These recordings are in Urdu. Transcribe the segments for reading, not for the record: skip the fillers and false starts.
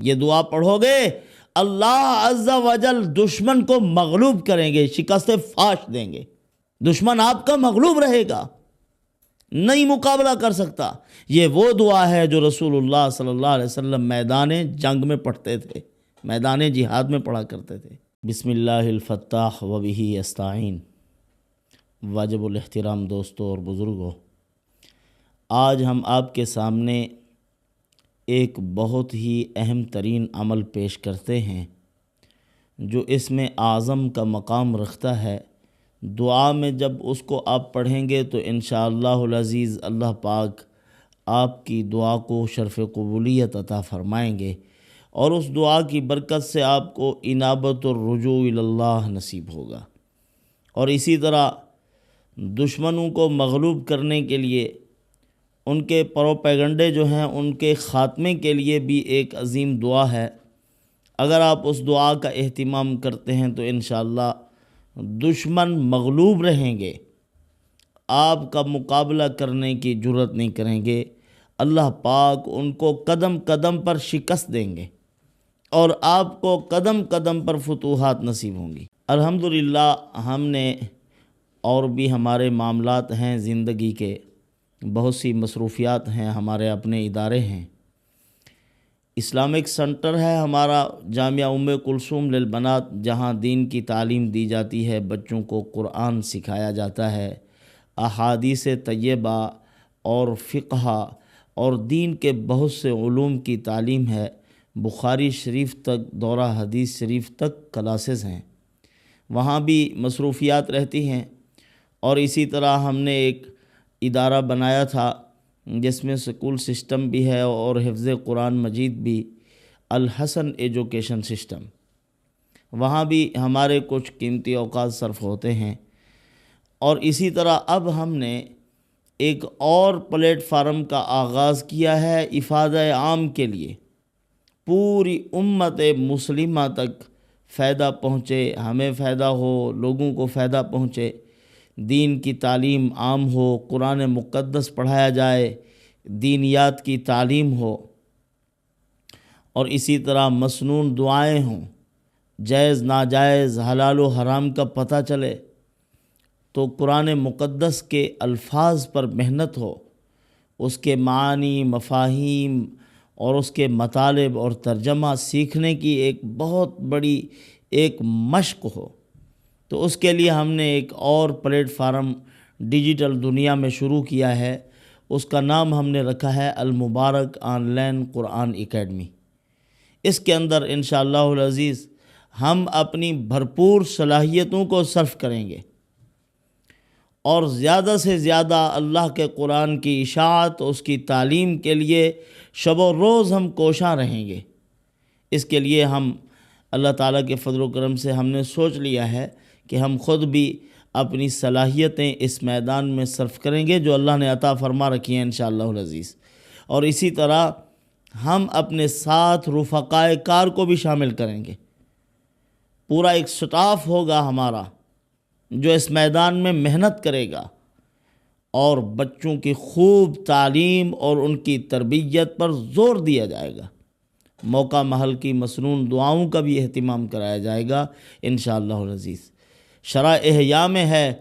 یہ دعا پڑھو گے اللہ عز و جل دشمن کو مغلوب کریں گے، شکست فاش دیں گے، دشمن آپ کا مغلوب رہے گا، نہیں مقابلہ کر سکتا۔ یہ وہ دعا ہے جو رسول اللہ صلی اللہ علیہ وسلم میدان جنگ میں پڑھتے تھے، میدان جہاد میں پڑھا کرتے تھے۔ بسم اللہ الفتاح و بہ استعین۔ واجب الاحترام دوستوں اور بزرگوں، آج ہم آپ کے سامنے ایک بہت ہی اہم ترین عمل پیش کرتے ہیں جو اس میں اعظم کا مقام رکھتا ہے۔ دعا میں جب اس کو آپ پڑھیں گے تو انشاءاللہ العزیز اللہ پاک آپ کی دعا کو شرف قبولیت عطا فرمائیں گے، اور اس دعا کی برکت سے آپ کو انابت الرجوع اللہ نصیب ہوگا۔ اور اسی طرح دشمنوں کو مغلوب کرنے کے لیے، ان کے پروپیگنڈے جو ہیں ان کے خاتمے کے لیے بھی ایک عظیم دعا ہے۔ اگر آپ اس دعا کا اہتمام کرتے ہیں تو انشاءاللہ دشمن مغلوب رہیں گے، آپ کا مقابلہ کرنے کی جرات نہیں کریں گے، اللہ پاک ان کو قدم قدم پر شکست دیں گے اور آپ کو قدم قدم پر فتوحات نصیب ہوں گی۔ الحمدللہ ہم نے اور بھی ہمارے معاملات ہیں زندگی کے، بہت سی مصروفیات ہیں، ہمارے اپنے ادارے ہیں۔ اسلامک سنٹر ہے ہمارا جامعہ ام کلثوم للبنات، جہاں دین کی تعلیم دی جاتی ہے، بچوں کو قرآن سکھایا جاتا ہے، احادیث طیبہ اور فقہ اور دین کے بہت سے علوم کی تعلیم ہے، بخاری شریف تک، دورہ حدیث شریف تک کلاسز ہیں، وہاں بھی مصروفیات رہتی ہیں۔ اور اسی طرح ہم نے ایک ادارہ بنایا تھا جس میں سکول سسٹم بھی ہے اور حفظ قرآن مجید بھی، الحسن ایجوکیشن سسٹم، وہاں بھی ہمارے کچھ قیمتی اوقات صرف ہوتے ہیں۔ اور اسی طرح اب ہم نے ایک اور پلیٹ فارم کا آغاز کیا ہے افادہ عام کے لیے، پوری امت مسلمہ تک فائدہ پہنچے، ہمیں فائدہ ہو، لوگوں کو فائدہ پہنچے، دین کی تعلیم عام ہو، قرآن مقدس پڑھایا جائے، دینیات کی تعلیم ہو، اور اسی طرح مسنون دعائیں ہوں، جائز ناجائز حلال و حرام کا پتہ چلے، تو قرآن مقدس کے الفاظ پر محنت ہو، اس کے معانی، مفاہیم اور اس کے مطالب اور ترجمہ سیکھنے کی ایک بہت بڑی ایک مشق ہو۔ تو اس کے لیے ہم نے ایک اور پلیٹ فارم ڈیجیٹل دنیا میں شروع کیا ہے، اس کا نام ہم نے رکھا ہے المبارک آن لائن قرآن اکیڈمی۔ اس کے اندر انشاءاللہ العزیز ہم اپنی بھرپور صلاحیتوں کو صرف کریں گے اور زیادہ سے زیادہ اللہ کے قرآن کی اشاعت، اس کی تعلیم کے لیے شب و روز ہم کوشاں رہیں گے۔ اس کے لیے ہم اللہ تعالیٰ کے فضل و کرم سے ہم نے سوچ لیا ہے کہ ہم خود بھی اپنی صلاحیتیں اس میدان میں صرف کریں گے جو اللہ نے عطا فرما رکھی ہیں انشاءاللہ العزیز۔ اور اسی طرح ہم اپنے ساتھ رفقائے کار کو بھی شامل کریں گے، پورا ایک سٹاف ہوگا ہمارا جو اس میدان میں محنت کرے گا، اور بچوں کی خوب تعلیم اور ان کی تربیت پر زور دیا جائے گا۔ موقع محل کی مسنون دعاؤں کا بھی اہتمام کرایا جائے گا انشاءاللہ العزیز۔ شرح احیاء میں ہے،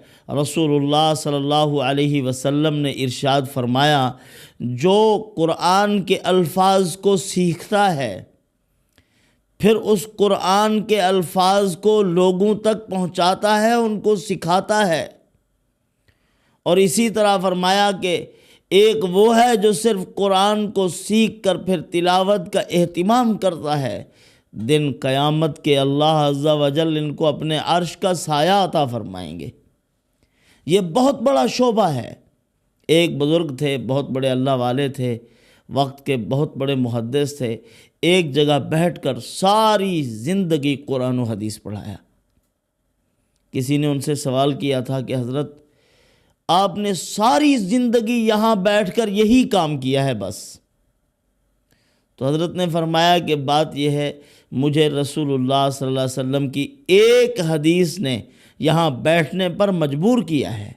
رسول اللہ صلی اللہ علیہ وسلم نے ارشاد فرمایا، جو قرآن کے الفاظ کو سیکھتا ہے پھر اس قرآن کے الفاظ کو لوگوں تک پہنچاتا ہے، ان کو سکھاتا ہے۔ اور اسی طرح فرمایا کہ ایک وہ ہے جو صرف قرآن کو سیکھ کر پھر تلاوت کا اہتمام کرتا ہے، دن قیامت کے اللہ عز و جل ان کو اپنے عرش کا سایہ عطا فرمائیں گے۔ یہ بہت بڑا شعبہ ہے۔ ایک بزرگ تھے، بہت بڑے اللہ والے تھے، وقت کے بہت بڑے محدث تھے، ایک جگہ بیٹھ کر ساری زندگی قرآن و حدیث پڑھایا۔ کسی نے ان سے سوال کیا تھا کہ حضرت آپ نے ساری زندگی یہاں بیٹھ کر یہی کام کیا ہے بس؟ تو حضرت نے فرمایا کہ بات یہ ہے، مجھے رسول اللہ صلی اللہ علیہ وسلم کی ایک حدیث نے یہاں بیٹھنے پر مجبور کیا ہے۔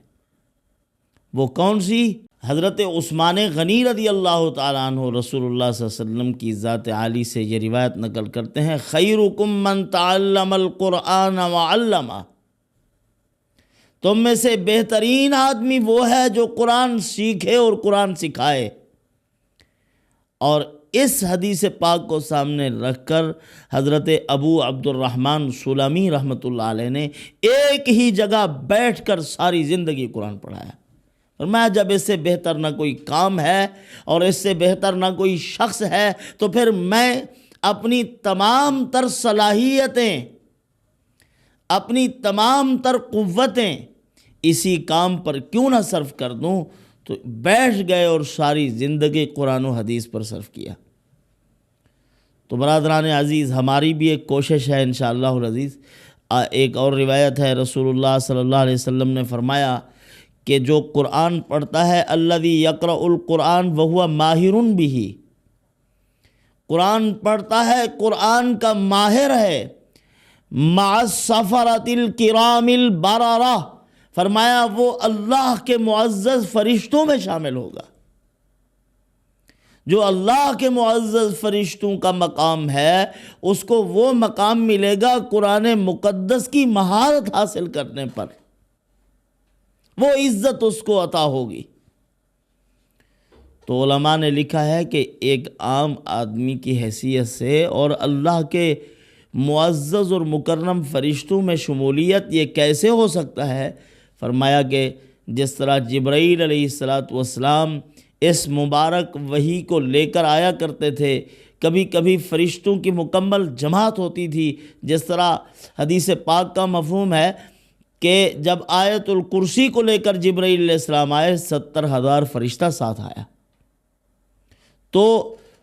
وہ کون سی؟ حضرت عثمان غنی رضی اللہ تعالیٰ عنہ رسول اللہ صلی اللہ علیہ وسلم کی ذات عالی سے یہ روایت نقل کرتے ہیں، خیرکم من تعلم القرآن وعلمہ، تم میں سے بہترین آدمی وہ ہے جو قرآن سیکھے اور قرآن سکھائے۔ اور اس حدیث پاک کو سامنے رکھ کر حضرت ابو عبد الرحمن سلمی رحمۃ اللہ علیہ نے ایک ہی جگہ بیٹھ کر ساری زندگی قرآن پڑھایا۔ فرمایا جب اس سے بہتر نہ کوئی کام ہے اور اس سے بہتر نہ کوئی شخص ہے تو پھر میں اپنی تمام تر صلاحیتیں، اپنی تمام تر قوتیں اسی کام پر کیوں نہ صرف کر دوں۔ تو بیٹھ گئے اور ساری زندگی قرآن و حدیث پر صرف کیا۔ تو برادران عزیز، ہماری بھی ایک کوشش ہے انشاءاللہ العزیز۔ ایک اور روایت ہے، رسول اللہ صلی اللہ علیہ وسلم نے فرمایا کہ جو قرآن پڑھتا ہے، الذی یقرأ القرآن وہو ماہر بہ، قرآن پڑھتا ہے، قرآن کا ماہر ہے، مع السفرۃ الکرام البررہ، فرمایا وہ اللہ کے معزز فرشتوں میں شامل ہوگا۔ جو اللہ کے معزز فرشتوں کا مقام ہے اس کو وہ مقام ملے گا قرآن مقدس کی مہارت حاصل کرنے پر، وہ عزت اس کو عطا ہوگی۔ تو علماء نے لکھا ہے کہ ایک عام آدمی کی حیثیت سے اور اللہ کے معزز اور مکرم فرشتوں میں شمولیت یہ کیسے ہو سکتا ہے؟ فرمایا کہ جس طرح جبرائیل علیہ السلام اس مبارک وحی کو لے کر آیا کرتے تھے، کبھی کبھی فرشتوں کی مکمل جماعت ہوتی تھی، جس طرح حدیث پاک کا مفہوم ہے کہ جب آیت الکرسی کو لے کر جبرائیل علیہ السلام آئے 70,000 فرشتہ ساتھ آیا۔ تو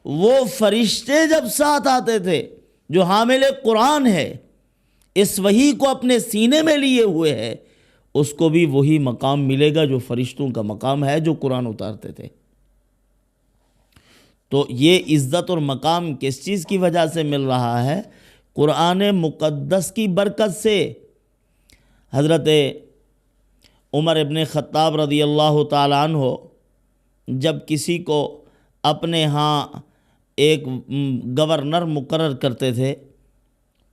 وہ فرشتے جب ساتھ آتے تھے جو حامل قرآن ہے، اس وحی کو اپنے سینے میں لیے ہوئے ہے، اس کو بھی وہی مقام ملے گا جو فرشتوں کا مقام ہے جو قرآن اتارتے تھے۔ تو یہ عزت اور مقام کس چیز کی وجہ سے مل رہا ہے؟ قرآن مقدس کی برکت سے۔ حضرت عمر ابن خطاب رضی اللہ تعالیٰ عنہ جب کسی کو اپنے ہاں ایک گورنر مقرر کرتے تھے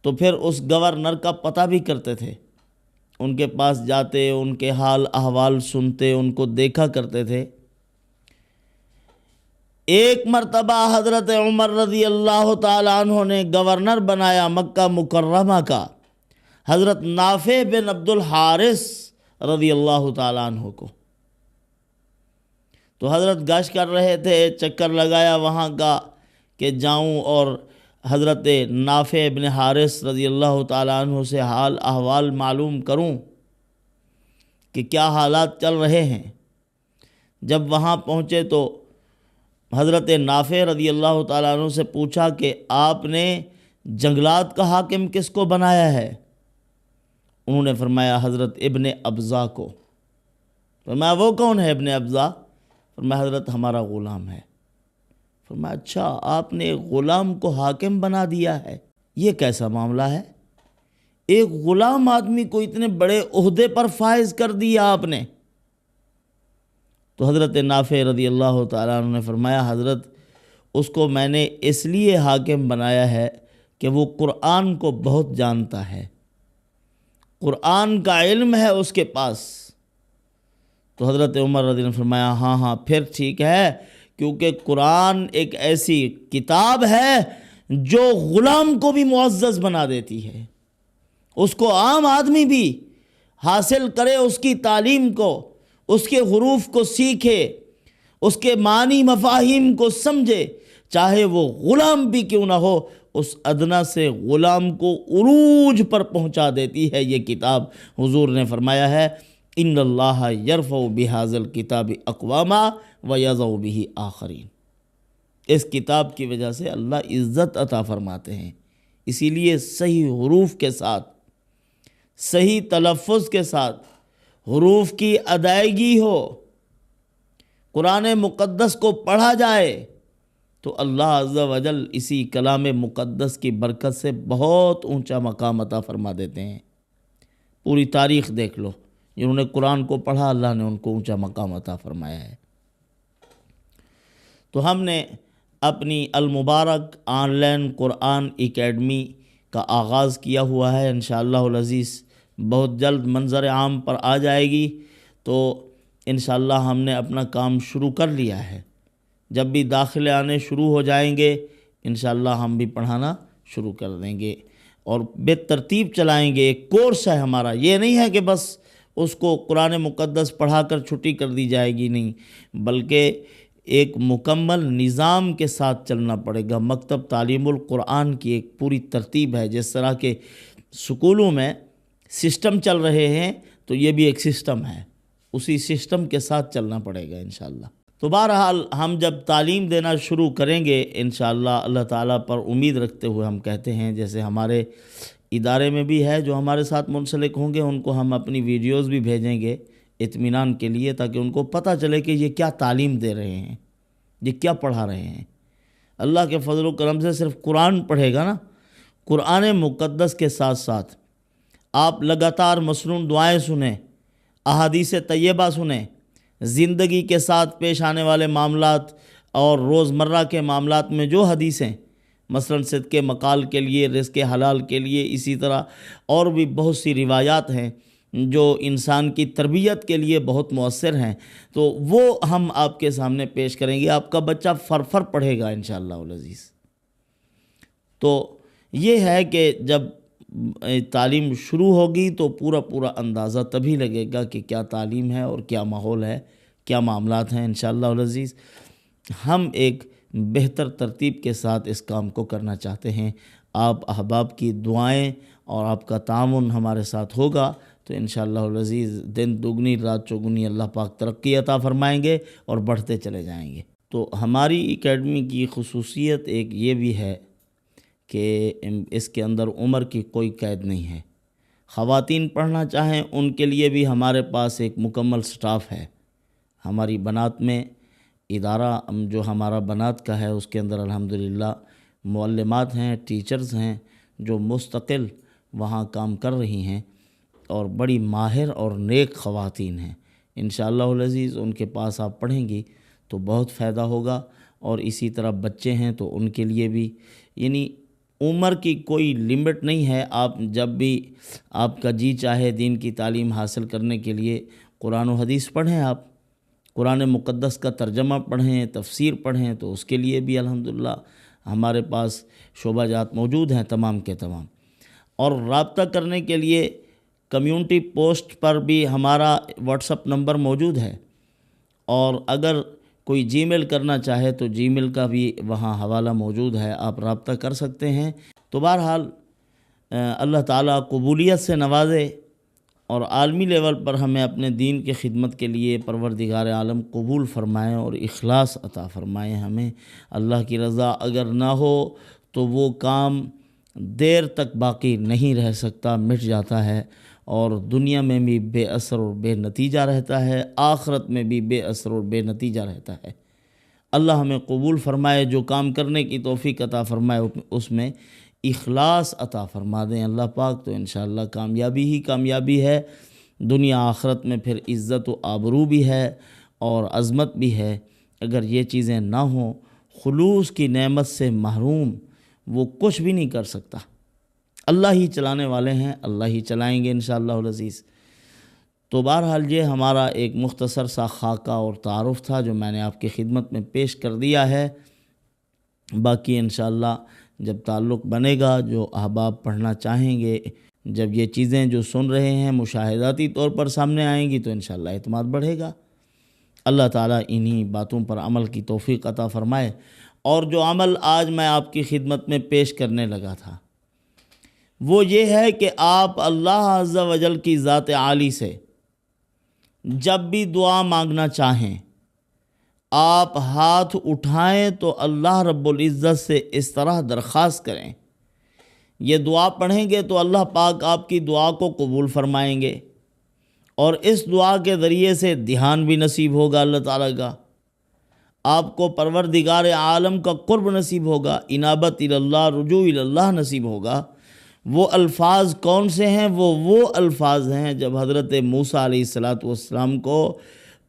تو پھر اس گورنر کا پتہ بھی کرتے تھے، ان کے پاس جاتے، ان کے حال احوال سنتے، ان کو دیکھا کرتے تھے۔ ایک مرتبہ حضرت عمر رضی اللہ تعالیٰ عنہ نے گورنر بنایا مکہ مکرمہ کا حضرت نافع بن عبد الحارث رضی اللہ تعالیٰ عنہ کو۔ تو حضرت گشت کر رہے تھے، چکر لگایا وہاں کا کہ جاؤں اور حضرت نافع بن حارث رضی اللہ تعالیٰ عنہ سے حال احوال معلوم کروں کہ کیا حالات چل رہے ہیں۔ جب وہاں پہنچے تو حضرت نافع رضی اللہ تعالیٰ عنہ سے پوچھا کہ آپ نے جنگلات کا حاکم کس کو بنایا ہے؟ انہوں نے فرمایا حضرت ابن ابزا کو۔ فرمایا وہ کون ہے ابن ابزا؟ فرمایا حضرت ہمارا غلام ہے۔ فرمایا اچھا، آپ نے ایک غلام کو حاکم بنا دیا ہے، یہ کیسا معاملہ ہے؟ ایک غلام آدمی کو اتنے بڑے عہدے پر فائز کر دیا آپ نے۔ تو حضرت نافع رضی اللہ تعالیٰ عنہ نے فرمایا حضرت اس کو میں نے اس لیے حاکم بنایا ہے کہ وہ قرآن کو بہت جانتا ہے، قرآن کا علم ہے اس کے پاس۔ تو حضرت عمر رضی اللہ عنہ نے فرمایا ہاں پھر ٹھیک ہے، کیونکہ قرآن ایک ایسی کتاب ہے جو غلام کو بھی معزز بنا دیتی ہے، اس کو عام آدمی بھی حاصل کرے، اس کی تعلیم کو، اس کے حروف کو سیکھے، اس کے معنی مفاہیم کو سمجھے، چاہے وہ غلام بھی کیوں نہ ہو، اس ادنا سے غلام کو عروج پر پہنچا دیتی ہے یہ کتاب۔ حضور نے فرمایا ہے ان اللہ یرفع بہذا الکتاب اقواما ویضع بہ آخرین، اس کتاب کی وجہ سے اللہ عزت عطا فرماتے ہیں۔ اسی لیے صحیح حروف کے ساتھ، صحیح تلفظ کے ساتھ حروف کی ادائیگی ہو، قرآن مقدس کو پڑھا جائے تو اللہ عز و جل اسی کلام مقدس کی برکت سے بہت اونچا مقام عطا فرما دیتے ہیں۔ پوری تاریخ دیکھ لو، جنہوں نے قرآن کو پڑھا اللہ نے ان کو اونچا مقام عطا فرمایا ہے۔ تو ہم نے اپنی المبارک آن لائن قرآن اکیڈمی کا آغاز کیا ہوا ہے، انشاءاللہ العزیز بہت جلد منظر عام پر آ جائے گی۔ تو انشاءاللہ ہم نے اپنا کام شروع کر لیا ہے، جب بھی داخلے آنے شروع ہو جائیں گے انشاءاللہ ہم بھی پڑھانا شروع کر دیں گے اور بے ترتیب چلائیں گے۔ ایک کورس ہے ہمارا، یہ نہیں ہے کہ بس اس کو قرآن مقدس پڑھا کر چھٹی کر دی جائے گی، نہیں، بلکہ ایک مکمل نظام کے ساتھ چلنا پڑے گا۔ مکتب تعلیم القرآن کی ایک پوری ترتیب ہے، جس طرح کے سکولوں میں سسٹم چل رہے ہیں تو یہ بھی ایک سسٹم ہے، اسی سسٹم کے ساتھ چلنا پڑے گا انشاءاللہ۔ تو بہرحال ہم جب تعلیم دینا شروع کریں گے انشاءاللہ، اللہ تعالیٰ پر امید رکھتے ہوئے ہم کہتے ہیں، جیسے ہمارے ادارے میں بھی ہے جو ہمارے ساتھ منسلک ہوں گے، ان کو ہم اپنی ویڈیوز بھی بھیجیں گے اطمینان کے لیے، تاکہ ان کو پتہ چلے کہ یہ کیا تعلیم دے رہے ہیں، یہ کیا پڑھا رہے ہیں۔ اللہ کے فضل و کرم سے صرف قرآن پڑھے گا نا، قرآن مقدس کے ساتھ ساتھ آپ لگاتار مسنون دعائیں سنیں، احادیث طیبہ سنیں، زندگی کے ساتھ پیش آنے والے معاملات اور روزمرہ کے معاملات میں جو حدیثیں مثلاً صدقے مقال کے لیے، رزق حلال کے لیے، اسی طرح اور بھی بہت سی روایات ہیں جو انسان کی تربیت کے لیے بہت مؤثر ہیں، تو وہ ہم آپ کے سامنے پیش کریں گے۔ آپ کا بچہ فر پڑھے گا انشاءاللہ العزیز۔ تو یہ ہے کہ جب تعلیم شروع ہوگی تو پورا اندازہ تبھی لگے گا کہ کیا تعلیم ہے اور کیا ماحول ہے، کیا معاملات ہیں انشاءاللہ العزیز۔ ہم ایک بہتر ترتیب کے ساتھ اس کام کو کرنا چاہتے ہیں۔ آپ احباب کی دعائیں اور آپ کا تعاون ہمارے ساتھ ہوگا تو انشاءاللہ العزیز دن دگنی رات چوگنی اللہ پاک ترقی عطا فرمائیں گے اور بڑھتے چلے جائیں گے۔ تو ہماری اکیڈمی کی خصوصیت ایک یہ بھی ہے کہ اس کے اندر عمر کی کوئی قید نہیں ہے۔ خواتین پڑھنا چاہیں ان کے لیے بھی ہمارے پاس ایک مکمل سٹاف ہے۔ ہماری بنات میں ادارہ جو ہمارا بنات کا ہے اس کے اندر الحمدللہ معلمات ہیں، ٹیچرز ہیں جو مستقل وہاں کام کر رہی ہیں اور بڑی ماہر اور نیک خواتین ہیں۔ انشاءاللہ العزیز ان کے پاس آپ پڑھیں گی تو بہت فائدہ ہوگا، اور اسی طرح بچے ہیں تو ان کے لیے بھی، یعنی عمر کی کوئی لمٹ نہیں ہے۔ آپ جب بھی آپ کا جی چاہے دین کی تعلیم حاصل کرنے کے لیے قرآن و حدیث پڑھیں، آپ قرآن مقدس کا ترجمہ پڑھیں، تفسیر پڑھیں، تو اس کے لیے بھی الحمدللہ ہمارے پاس شعبہ جات موجود ہیں تمام کے تمام۔ اور رابطہ کرنے کے لیے کمیونٹی پوسٹ پر بھی ہمارا واٹس اپ نمبر موجود ہے، اور اگر کوئی جی میل کرنا چاہے تو جی میل کا بھی وہاں حوالہ موجود ہے، آپ رابطہ کر سکتے ہیں۔ تو بہرحال اللہ تعالیٰ قبولیت سے نوازے اور عالمی لیول پر ہمیں اپنے دین کی خدمت کے لیے پروردگار عالم قبول فرمائیں اور اخلاص عطا فرمائیں ہمیں۔ اللہ کی رضا اگر نہ ہو تو وہ کام دیر تک باقی نہیں رہ سکتا، مٹ جاتا ہے، اور دنیا میں بھی بے اثر اور بے نتیجہ رہتا ہے، آخرت میں بھی بے اثر اور بے نتیجہ رہتا ہے۔ اللہ ہمیں قبول فرمائے، جو کام کرنے کی توفیق عطا فرمائے اس میں اخلاص عطا فرما دیں اللہ پاک، تو انشاءاللہ کامیابی ہی کامیابی ہے، دنیا آخرت میں پھر عزت و آبرو بھی ہے اور عظمت بھی ہے۔ اگر یہ چیزیں نہ ہوں، خلوص کی نعمت سے محروم وہ کچھ بھی نہیں کر سکتا۔ اللہ ہی چلانے والے ہیں، اللہ ہی چلائیں گے انشاءاللہ العزیز۔ تو بہرحال یہ ہمارا ایک مختصر سا خاکہ اور تعارف تھا جو میں نے آپ کی خدمت میں پیش کر دیا ہے۔ باقی انشاءاللہ جب تعلق بنے گا، جو احباب پڑھنا چاہیں گے، جب یہ چیزیں جو سن رہے ہیں مشاہداتی طور پر سامنے آئیں گی تو انشاءاللہ اعتماد بڑھے گا۔ اللہ تعالیٰ انہی باتوں پر عمل کی توفیق عطا فرمائے۔ اور جو عمل آج میں آپ کی خدمت میں پیش کرنے لگا تھا وہ یہ ہے کہ آپ اللہ عز و جل کی ذات عالی سے جب بھی دعا مانگنا چاہیں، آپ ہاتھ اٹھائیں تو اللہ رب العزت سے اس طرح درخواست کریں، یہ دعا پڑھیں گے تو اللہ پاک آپ کی دعا کو قبول فرمائیں گے، اور اس دعا کے ذریعے سے دھیان بھی نصیب ہوگا اللہ تعالیٰ کا، آپ کو پروردگار عالم کا قرب نصیب ہوگا، انابت اللہ، رجوع اللہ نصیب ہوگا۔ وہ الفاظ کون سے ہیں؟ وہ الفاظ ہیں جب حضرت موسیٰ علیہ السلام کو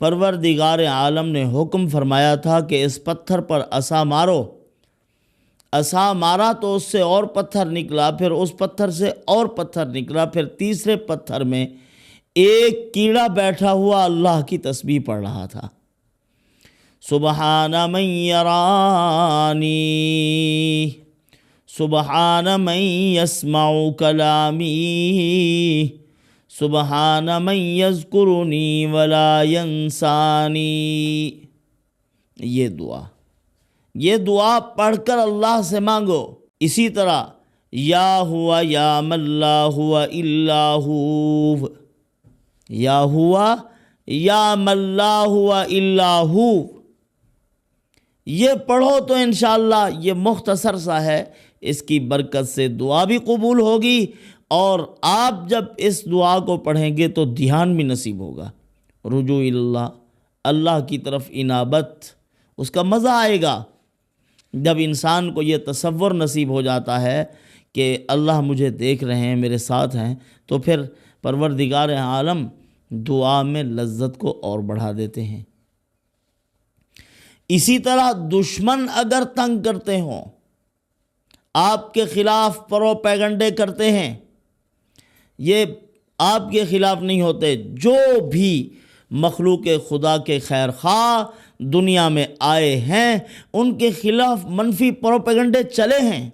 پروردگار عالم نے حکم فرمایا تھا کہ اس پتھر پر عصا مارو. عصا مارا تو اس سے اور پتھر نکلا، پھر اس پتھر سے اور پتھر نکلا، پھر تیسرے پتھر میں ایک کیڑا بیٹھا ہوا اللہ کی تسبیح پڑھ رہا تھا. سبحان من یرانی، سبحان من یسمع کلامی، سبحان من یذکرنی ولا ینسانی. یہ دعا پڑھ کر اللہ سے مانگو. اسی طرح یا ہوا یا من لا ہوا الا ہو، یا ہوا یا من لا ہوا الا ہو، یہ پڑھو تو انشاءاللہ یہ مختصر سا ہے، اس کی برکت سے دعا بھی قبول ہوگی، اور آپ جب اس دعا کو پڑھیں گے تو دھیان بھی نصیب ہوگا. رجوع اللہ، اللہ کی طرف انابت، اس کا مزہ آئے گا. جب انسان کو یہ تصور نصیب ہو جاتا ہے کہ اللہ مجھے دیکھ رہے ہیں، میرے ساتھ ہیں، تو پھر پروردگار عالم دعا میں لذت کو اور بڑھا دیتے ہیں. اسی طرح دشمن اگر تنگ کرتے ہوں، آپ کے خلاف پروپیگنڈے کرتے ہیں، یہ آپ کے خلاف نہیں ہوتے، جو بھی مخلوق خدا کے خیر خواہ دنیا میں آئے ہیں ان کے خلاف منفی پروپیگنڈے چلے ہیں.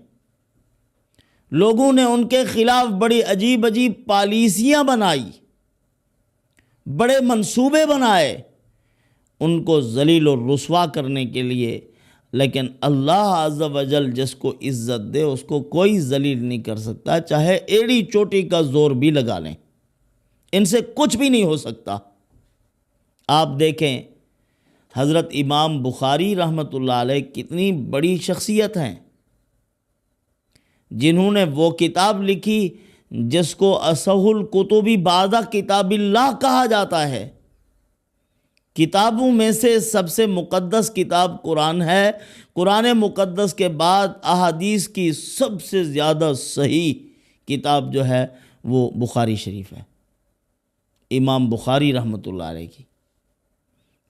لوگوں نے ان کے خلاف بڑی عجیب عجیب پالیسیاں بنائی، بڑے منصوبے بنائے ان کو ذلیل و رسوا کرنے کے لیے، لیکن اللہ عز و جل جس کو عزت دے اس کو کوئی ذلیل نہیں کر سکتا، چاہے ایڑی چوٹی کا زور بھی لگا لیں، ان سے کچھ بھی نہیں ہو سکتا. آپ دیکھیں حضرت امام بخاری رحمۃ اللہ علیہ کتنی بڑی شخصیت ہیں، جنہوں نے وہ کتاب لکھی جس کو اصح الکتب بعد کتاب اللہ کہا جاتا ہے. کتابوں میں سے سب سے مقدس کتاب قرآن ہے، قرآن مقدس کے بعد احادیث کی سب سے زیادہ صحیح کتاب جو ہے وہ بخاری شریف ہے، امام بخاری رحمۃ اللہ علیہ کی.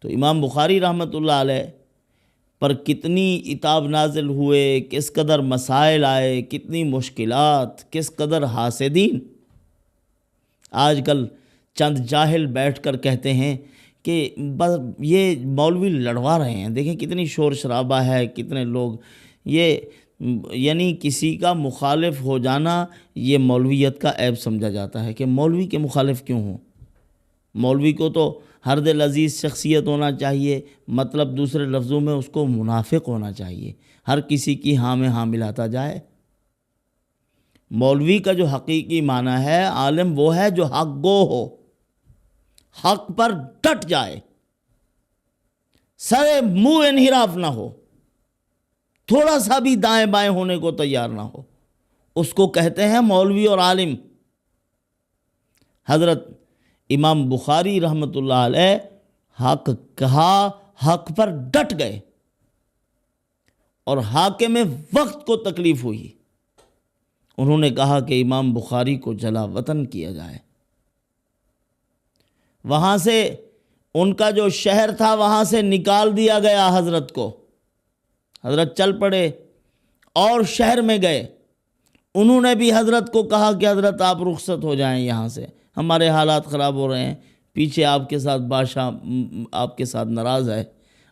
تو امام بخاری رحمۃ اللہ علیہ پر کتنی عتاب نازل ہوئے، کس قدر مسائل آئے، کتنی مشکلات، کس قدر حاسدین. آج کل چند جاہل بیٹھ کر کہتے ہیں کہ بس یہ مولوی لڑوا رہے ہیں، دیکھیں کتنی شور شرابہ ہے، کتنے لوگ، یہ یعنی کسی کا مخالف ہو جانا یہ مولویت کا عیب سمجھا جاتا ہے کہ مولوی کے مخالف کیوں ہوں. مولوی کو تو ہر دل عزیز شخصیت ہونا چاہیے، مطلب دوسرے لفظوں میں اس کو منافق ہونا چاہیے، ہر کسی کی ہاں میں ہاں ملاتا جائے. مولوی کا جو حقیقی معنی ہے، عالم وہ ہے جو حق گو ہو، حق پر ڈٹ جائے، سرے منہ انحراف نہ ہو، تھوڑا سا بھی دائیں بائیں ہونے کو تیار نہ ہو، اس کو کہتے ہیں مولوی اور عالم. حضرت امام بخاری رحمۃ اللہ علیہ حق کہا، حق پر ڈٹ گئے، اور حاکم وقت کو تکلیف ہوئی، انہوں نے کہا کہ امام بخاری کو جلا وطن کیا جائے. وہاں سے ان کا جو شہر تھا وہاں سے نکال دیا گیا حضرت کو. حضرت چل پڑے اور شہر میں گئے. انہوں نے بھی حضرت کو کہا کہ حضرت آپ رخصت ہو جائیں یہاں سے، ہمارے حالات خراب ہو رہے ہیں، پیچھے آپ کے ساتھ بادشاہ آپ کے ساتھ ناراض ہے،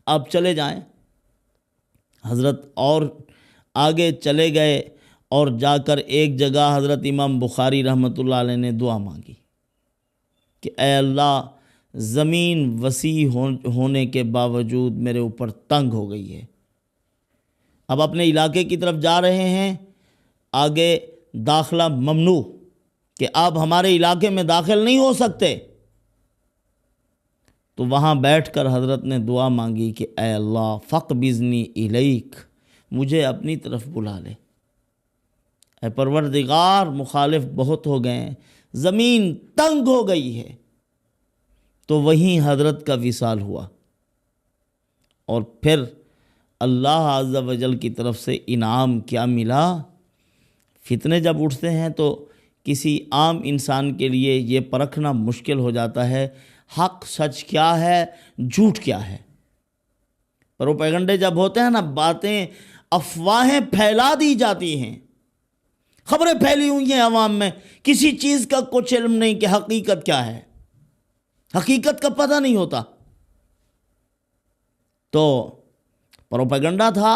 آپ چلے جائیں. حضرت اور آگے چلے گئے اور جا کر ایک جگہ حضرت امام بخاری رحمۃ اللہ علیہ نے دعا مانگی کہ اے اللہ، زمین وسیع ہونے کے باوجود میرے اوپر تنگ ہو گئی ہے. اب اپنے علاقے کی طرف جا رہے ہیں، آگے داخلہ ممنوع کہ آپ ہمارے علاقے میں داخل نہیں ہو سکتے. تو وہاں بیٹھ کر حضرت نے دعا مانگی کہ اے اللہ فقبضنی الیک، مجھے اپنی طرف بلا لے. اے پروردگار، مخالف بہت ہو گئے ہیں، زمین تنگ ہو گئی ہے. تو وہیں حضرت کا وصال ہوا، اور پھر اللہ عز و جل کی طرف سے انعام کیا ملا. فتنے جب اٹھتے ہیں تو کسی عام انسان کے لیے یہ پرکھنا مشکل ہو جاتا ہے حق سچ کیا ہے، جھوٹ کیا ہے۔ پروپیگنڈے جب ہوتے ہیں نا، باتیں افواہیں پھیلا دی جاتی ہیں، خبریں پھیلی ہوئی ہیں عوام میں، کسی چیز کا کچھ علم نہیں کہ حقیقت کیا ہے، حقیقت کا پتہ نہیں ہوتا۔ تو پروپیگنڈا تھا،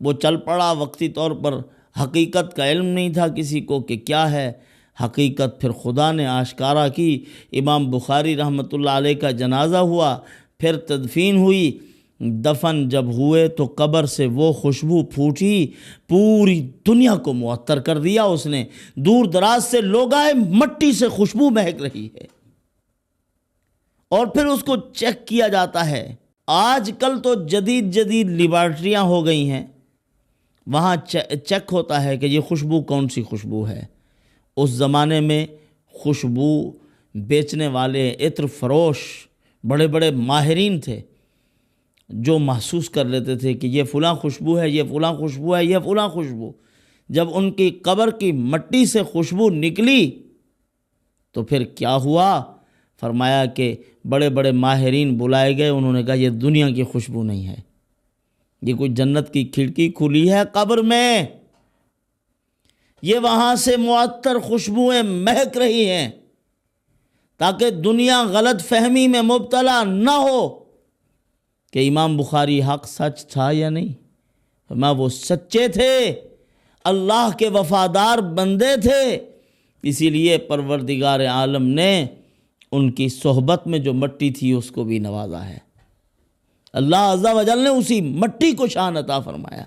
وہ چل پڑا وقتی طور پر، حقیقت کا علم نہیں تھا کسی کو کہ کیا ہے حقیقت۔ پھر خدا نے آشکارا کی۔ امام بخاری رحمۃ اللہ علیہ کا جنازہ ہوا، پھر تدفین ہوئی، دفن جب ہوئے تو قبر سے وہ خوشبو پھوٹی، پوری دنیا کو معطر کر دیا اس نے۔ دور دراز سے لوگ آئے، مٹی سے خوشبو مہک رہی ہے، اور پھر اس کو چیک کیا جاتا ہے۔ آج کل تو جدید لیبارٹریاں ہو گئی ہیں، وہاں چیک ہوتا ہے کہ یہ خوشبو کون سی خوشبو ہے۔ اس زمانے میں خوشبو بیچنے والے، عطر فروش بڑے بڑے ماہرین تھے جو محسوس کر لیتے تھے کہ یہ فلاں خوشبو ہے، یہ فلاں خوشبو ہے، یہ فلاں خوشبو۔ جب ان کی قبر کی مٹی سے خوشبو نکلی تو پھر کیا ہوا؟ فرمایا کہ بڑے بڑے ماہرین بلائے گئے، انہوں نے کہا یہ دنیا کی خوشبو نہیں ہے، یہ کوئی جنت کی کھڑکی کھلی ہے قبر میں، یہ وہاں سے معطر خوشبوئیں مہک رہی ہیں، تاکہ دنیا غلط فہمی میں مبتلا نہ ہو کہ امام بخاری حق سچ تھا یا نہیں۔ فرمایا وہ سچے تھے، اللہ کے وفادار بندے تھے، اسی لیے پروردگار عالم نے ان کی صحبت میں جو مٹی تھی اس کو بھی نوازا ہے۔ اللہ عز و جل نے اسی مٹی کو شان عطا فرمایا۔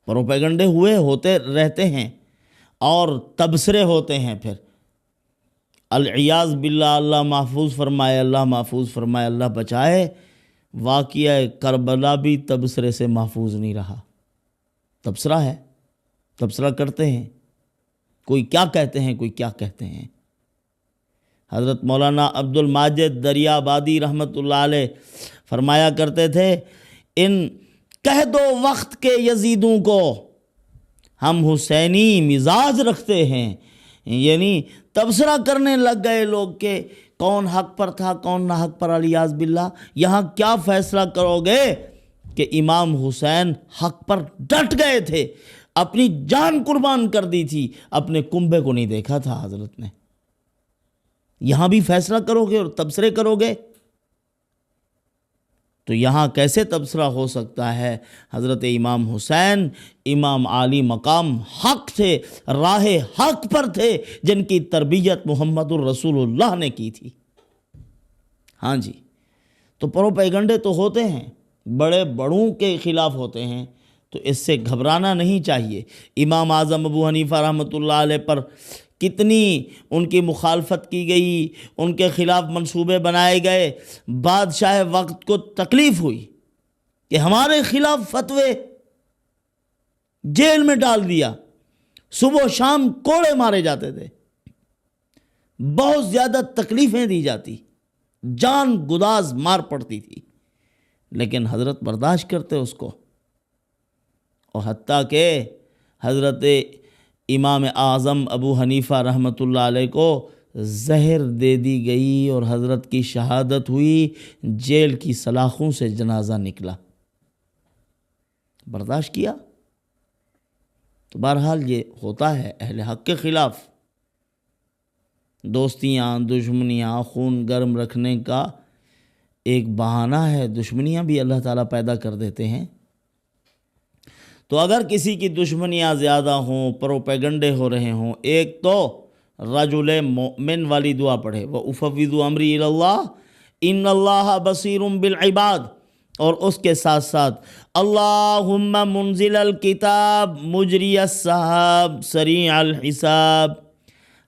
پروپیگنڈے ہوتے رہتے ہیں اور تبصرے ہوتے ہیں، پھر العیاذ باللہ، اللہ محفوظ فرمائے، اللہ محفوظ فرمائے، اللہ بچائے۔ واقعہ کربلا بھی تبصرے سے محفوظ نہیں رہا۔ تبصرہ ہے، تبصرہ کرتے ہیں، کوئی کیا کہتے ہیں، کوئی کیا کہتے ہیں۔ حضرت مولانا عبد الماجد دریابادی رحمۃ اللہ علیہ فرمایا کرتے تھے، ان کہہ دو وقت کے یزیدوں کو ہم حسینی مزاج رکھتے ہیں، یعنی تبصرہ کرنے لگ گئے لوگ کہ کون حق پر تھا، کون نہ حق پر، الیاذ باللہ۔ یہاں کیا فیصلہ کرو گے کہ امام حسین حق پر ڈٹ گئے تھے، اپنی جان قربان کر دی تھی، اپنے کنبے کو نہیں دیکھا تھا حضرت نے۔ یہاں بھی فیصلہ کرو گے اور تبصرے کرو گے تو یہاں کیسے تبصرہ ہو سکتا ہے؟ حضرت امام حسین امام عالی مقام حق تھے، راہ حق پر تھے، جن کی تربیت محمد الرسول اللہ نے کی تھی۔ ہاں جی، تو پروپیگنڈے تو ہوتے ہیں، بڑے بڑوں کے خلاف ہوتے ہیں، تو اس سے گھبرانا نہیں چاہیے۔ امام اعظم ابو حنیفہ رحمۃ اللہ علیہ پر کتنی ان کی مخالفت کی گئی، ان کے خلاف منصوبے بنائے گئے، بادشاہ وقت کو تکلیف ہوئی کہ ہمارے خلاف فتوے، جیل میں ڈال دیا، صبح و شام کوڑے مارے جاتے تھے، بہت زیادہ تکلیفیں دی جاتی، جان گداز مار پڑتی تھی، لیکن حضرت برداشت کرتے اس کو، اور حتیٰ کہ حضرت امام اعظم ابو حنیفہ رحمۃ اللہ علیہ کو زہر دے دی گئی اور حضرت کی شہادت ہوئی، جیل کی سلاخوں سے جنازہ نکلا، برداشت کیا۔ تو بہرحال یہ ہوتا ہے اہل حق کے خلاف، دوستیاں، دشمنیاں، خون گرم رکھنے کا ایک بہانہ ہے، دشمنیاں بھی اللہ تعالیٰ پیدا کر دیتے ہیں۔ تو اگر کسی کی دشمنیاں زیادہ ہوں، پروپیگنڈے ہو رہے ہوں، ایک تو رجل مؤمن والی دعا پڑھے، وَأُفَوِّضُ أَمْرِي إِلَى اللَّهِ إِنَّ اللَّهَ بَصِيرٌ بِالْعِبَادِ، اور اس کے ساتھ ساتھ اللہم منزل الکتاب مجری السحاب سریع الحساب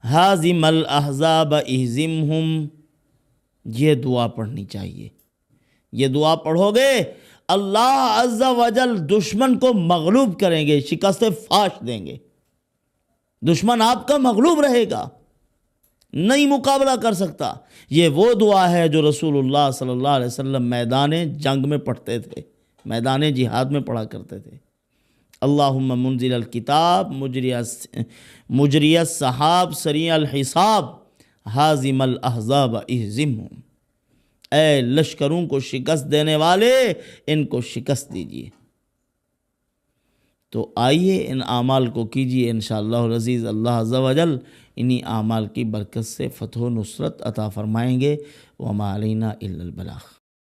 ہازم الاحزاب اہزمہم، یہ دعا پڑھنی چاہیے۔ یہ دعا پڑھو گے اللہ عز و جل دشمن کو مغلوب کریں گے، شکست فاش دیں گے، دشمن آپ کا مغلوب رہے گا، نہیں مقابلہ کر سکتا۔ یہ وہ دعا ہے جو رسول اللہ صلی اللہ علیہ وسلم میدان جنگ میں پڑھتے تھے، میدان جہاد میں پڑھا کرتے تھے۔ اللہم منزل الکتاب مجری السحاب سریع الحساب حازم الاحزاب اہزمہم، اے لشکروں کو شکست دینے والے ان کو شکست دیجیے۔ تو آئیے ان اعمال کو کیجیے، انشاءاللہ العزیز اللہ عز و جل انہی اعمال کی برکت سے فتح و نصرت عطا فرمائیں گے۔ وما علینا الا البلاغ۔